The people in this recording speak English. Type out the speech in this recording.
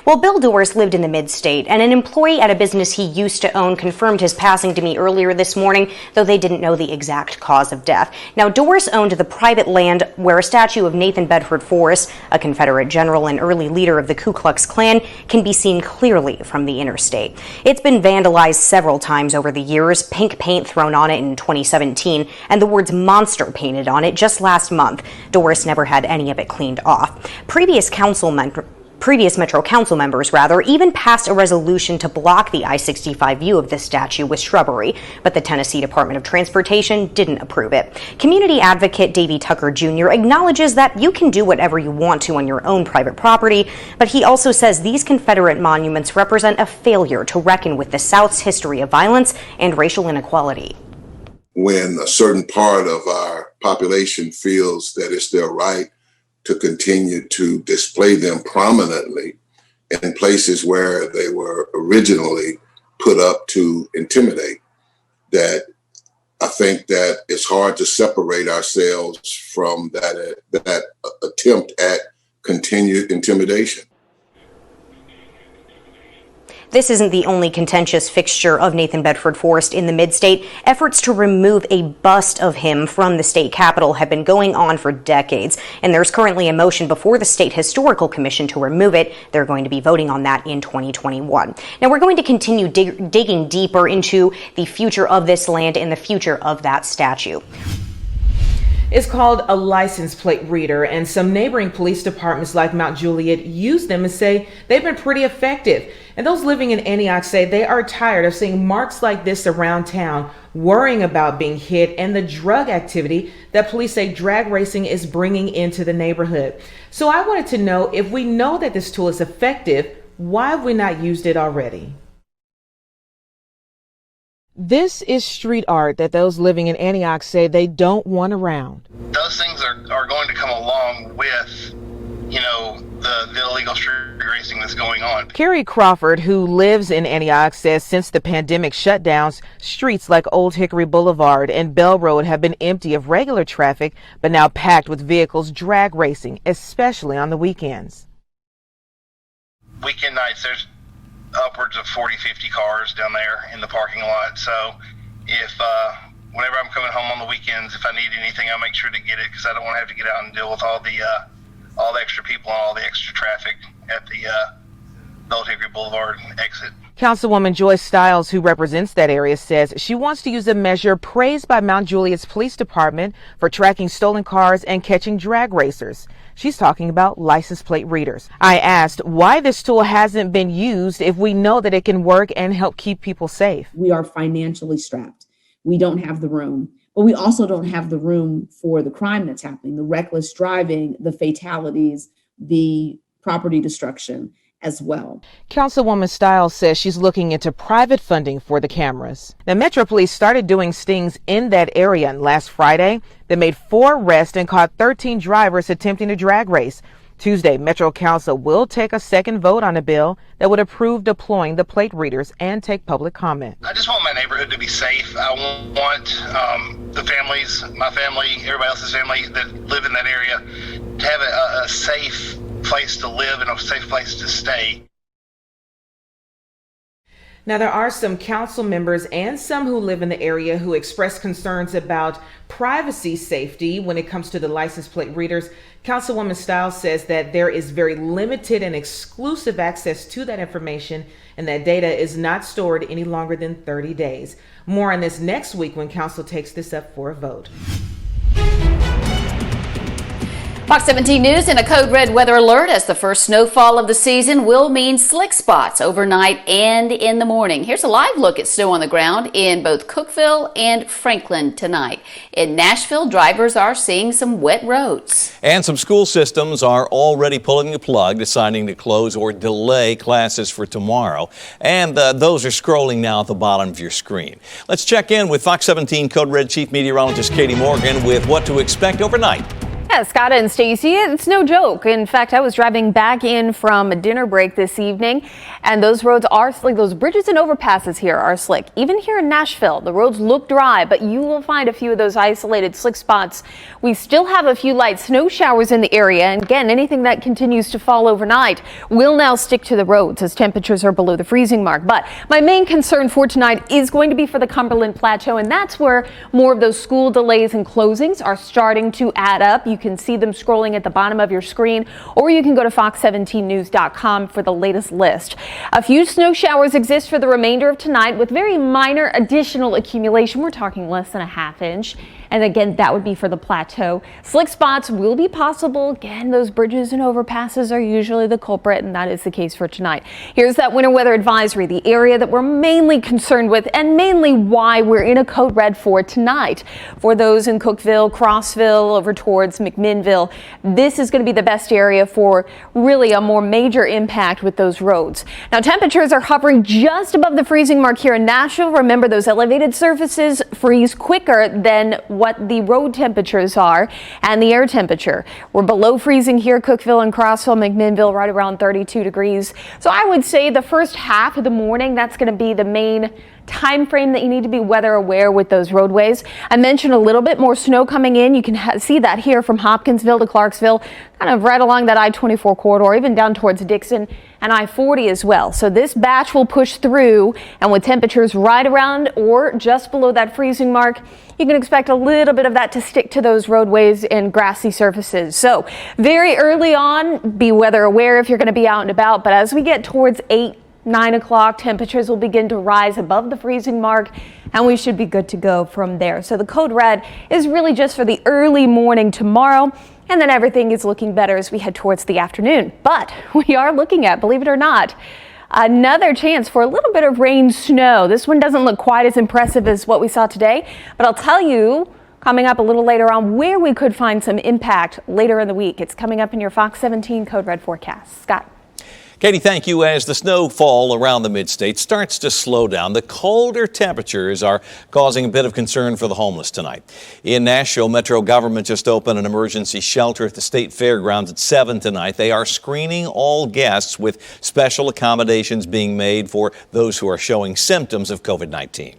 Well, Bill Dorris lived in the Midstate, and an employee at a business he used to own confirmed his passing to me earlier this morning, though they didn't know the exact cause of death. Now, Dorris owned the private land where a statue of Nathan Bedford Forrest, a Confederate general and early leader of the Ku Klux Klan, can be seen clearly from the interstate. It's been vandalized several times over the years, pink paint thrown on it in 2017, and the words "monster" painted on it just last month. Dorris never had any of it cleaned off. Previous Metro Council members even passed a resolution to block the I-65 view of this statue with shrubbery, but the Tennessee Department of Transportation didn't approve it. Community advocate Davy Tucker Jr. acknowledges that you can do whatever you want to on your own private property, but he also says these Confederate monuments represent a failure to reckon with the South's history of violence and racial inequality. When a certain part of our population feels that it's their right to continue to display them prominently in places where they were originally put up to intimidate, that I think that it's hard to separate ourselves from that attempt at continued intimidation. This isn't the only contentious fixture of Nathan Bedford Forrest in the Midstate. Efforts to remove a bust of him from the state capitol have been going on for decades, and there's currently a motion before the State Historical Commission to remove it. They're going to be voting on that in 2021. Now, we're going to continue digging deeper into the future of this land and the future of that statue. It's called a license plate reader, and some neighboring police departments like Mount Juliet use them and say they've been pretty effective. And those living in Antioch say they are tired of seeing marks like this around town, worrying about being hit and the drug activity that police say drag racing is bringing into the neighborhood. So I wanted to know, if we know that this tool is effective, why have we not used it already? This is street art that those living in Antioch say they don't want around. Those things are going to come along with, the illegal street racing that's going on. Carrie Crawford, who lives in Antioch, says since the pandemic shutdowns, streets like Old Hickory Boulevard and Bell Road have been empty of regular traffic, but now packed with vehicles drag racing, especially on the weekends. Weekend nights, there's upwards of 40, 50 cars down there in the parking lot. So if whenever I'm coming home on the weekends, if I need anything, I'll make sure to get it, because I don't want to have to get out and deal with all the extra people and all the extra traffic at the Old Hickory Boulevard exit. Councilwoman Joyce Stiles, who represents that area, says she wants to use a measure praised by Mount Juliet's police department for tracking stolen cars and catching drag racers. She's talking about license plate readers. I asked why this tool hasn't been used if we know that it can work and help keep people safe. We are financially strapped. We don't have the room, but we also don't have the room for the crime that's happening, the reckless driving, the fatalities, the property destruction as well. Councilwoman Stiles says she's looking into private funding for the cameras. Now, Metro Police started doing stings in that area, and last Friday, they made 4 arrests and caught 13 drivers attempting to drag race. Tuesday, Metro Council will take a second vote on a bill that would approve deploying the plate readers and take public comment. I just want my neighborhood to be safe. I want the families, my family, everybody else's family that live in that area to have a safe place to live and a safe place to stay. Now, there are some council members and some who live in the area who express concerns about privacy safety when it comes to the license plate readers. Councilwoman Stiles says that there is very limited and exclusive access to that information, and that data is not stored any longer than 30 days. More on this next week when council takes this up for a vote. Fox 17 News in a code red weather alert as the first snowfall of the season will mean slick spots overnight and in the morning. Here's a live look at snow on the ground in both Cookeville and Franklin tonight. In Nashville, drivers are seeing some wet roads. And some school systems are already pulling the plug, deciding to close or delay classes for tomorrow. And those are scrolling now at the bottom of your screen. Let's check in with Fox 17 Code Red Chief Meteorologist Katie Morgan with what to expect overnight. Yeah, Scott and Stacy, it's no joke. In fact, I was driving back in from a dinner break this evening, and those roads are slick. Those bridges and overpasses here are slick. Even here in Nashville, the roads look dry, but you will find a few of those isolated slick spots. We still have a few light snow showers in the area, and again, anything that continues to fall overnight will now stick to the roads as temperatures are below the freezing mark. But my main concern for tonight is going to be for the Cumberland Plateau, and that's where more of those school delays and closings are starting to add up. You can see them scrolling at the bottom of your screen, or you can go to fox17news.com for the latest list. A few snow showers exist for the remainder of tonight with very minor additional accumulation. We're talking less than a ½ inch. And again, that would be for the plateau. Slick spots will be possible. Again, those bridges and overpasses are usually the culprit, and that is the case for tonight. Here's that winter weather advisory, the area that we're mainly concerned with and mainly why we're in a code red for tonight. For those in Cookeville, Crossville, over towards McMinnville, this is going to be the best area for really a more major impact with those roads. Now, temperatures are hovering just above the freezing mark here in Nashville. Remember, those elevated surfaces freeze quicker than what the road temperatures are and the air temperature. We're below freezing here, Cookeville and Crossville, McMinnville, right around 32 degrees. So I would say the first half of the morning, that's going to be the main time frame that you need to be weather aware with those roadways. I mentioned a little bit more snow coming in. You can see that here from Hopkinsville to Clarksville, kind of right along that I-24 corridor, even down towards Dixon and I-40 as well. So this batch will push through, and with temperatures right around or just below that freezing mark, you can expect a little bit of that to stick to those roadways and grassy surfaces. So very early on, be weather aware if you're going to be out and about. But as we get towards 8-9 o'clock, temperatures will begin to rise above the freezing mark, and we should be good to go from there. So the code red is really just for the early morning tomorrow, and then everything is looking better as we head towards the afternoon. But we are looking at, believe it or not, another chance for a little bit of rain snow. This one doesn't look quite as impressive as what we saw today, but I'll tell you coming up a little later on where we could find some impact later in the week. It's coming up in your Fox 17 Code Red forecast. Scott. Katie, thank you. As the snowfall around the Midstate starts to slow down, the colder temperatures are causing a bit of concern for the homeless tonight. In Nashville, Metro government just opened an emergency shelter at the state fairgrounds at 7 tonight. They are screening all guests with special accommodations being made for those who are showing symptoms of COVID-19.